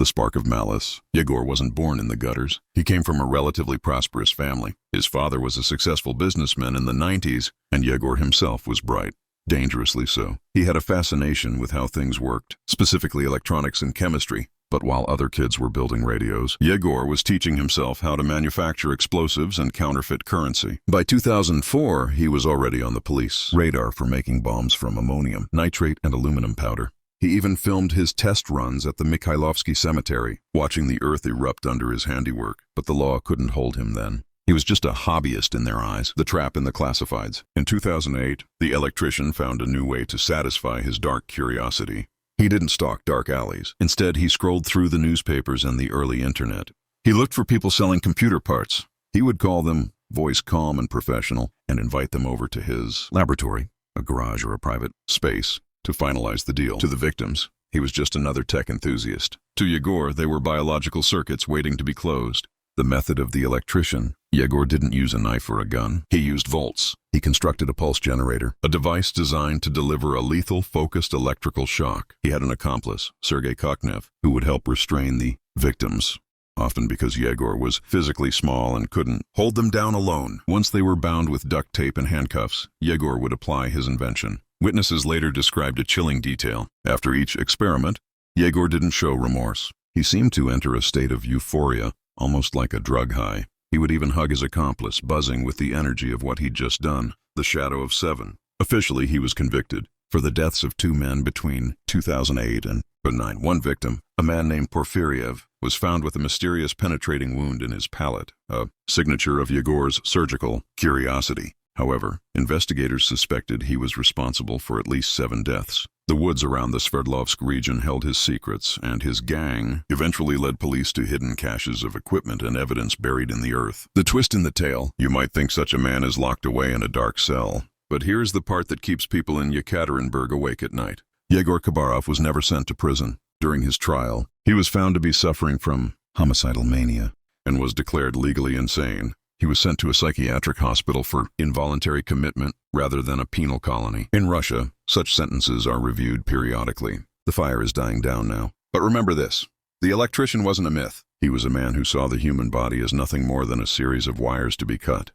The spark of malice. Yegor wasn't born in the gutters. He came from a relatively prosperous family. His father was a successful businessman in the 90s, and Yegor himself was bright. Dangerously so. He had a fascination with how things worked, specifically electronics and chemistry. But while other kids were building radios, Yegor was teaching himself how to manufacture explosives and counterfeit currency. By 2004, he was already on the police radar for making bombs from ammonium, nitrate, and aluminum powder. He even filmed his test runs at the Mikhailovsky Cemetery, watching the earth erupt under his handiwork. But the law couldn't hold him then. He was just a hobbyist in their eyes, the trap in the classifieds. In 2008, the electrician found a new way to satisfy his dark curiosity. He didn't stalk dark alleys. Instead, he scrolled through the newspapers and the early internet. He looked for people selling computer parts. He would call them, voice calm and professional, and invite them over to his laboratory, a garage or a private space, to finalize the deal. To the victims, he was just another tech enthusiast. To Yegor, they were biological circuits waiting to be closed. The method of the electrician. Yegor didn't use a knife or a gun. He used volts. He constructed a pulse generator, a device designed to deliver a lethal, focused electrical shock. He had an accomplice, Sergei Koknev, who would help restrain the victims, often because Yegor was physically small and couldn't hold them down alone. Once they were bound with duct tape and handcuffs, Yegor would apply his invention. Witnesses later described a chilling detail. After each experiment, Yegor didn't show remorse. He seemed to enter a state of euphoria, almost like a drug high. He would even hug his accomplice, buzzing with the energy of what he'd just done. The Shadow of Seven. Officially, he was convicted for the deaths of two men between 2008 and 2009. One victim, a man named Porfiriev, was found with a mysterious penetrating wound in his palate, a signature of Yegor's surgical curiosity. However, investigators suspected he was responsible for at least 7 deaths. The woods around the Sverdlovsk region held his secrets, and his gang eventually led police to hidden caches of equipment and evidence buried in the earth. The twist in the tale: you might think such a man is locked away in a dark cell. But here's the part that keeps people in Yekaterinburg awake at night. Yegor Khabarov was never sent to prison. During his trial, he was found to be suffering from homicidal mania and was declared legally insane. He was sent to a psychiatric hospital for involuntary commitment rather than a penal colony. In Russia, such sentences are reviewed periodically. The fire is dying down now. But remember this: the electrician wasn't a myth. He was a man who saw the human body as nothing more than a series of wires to be cut.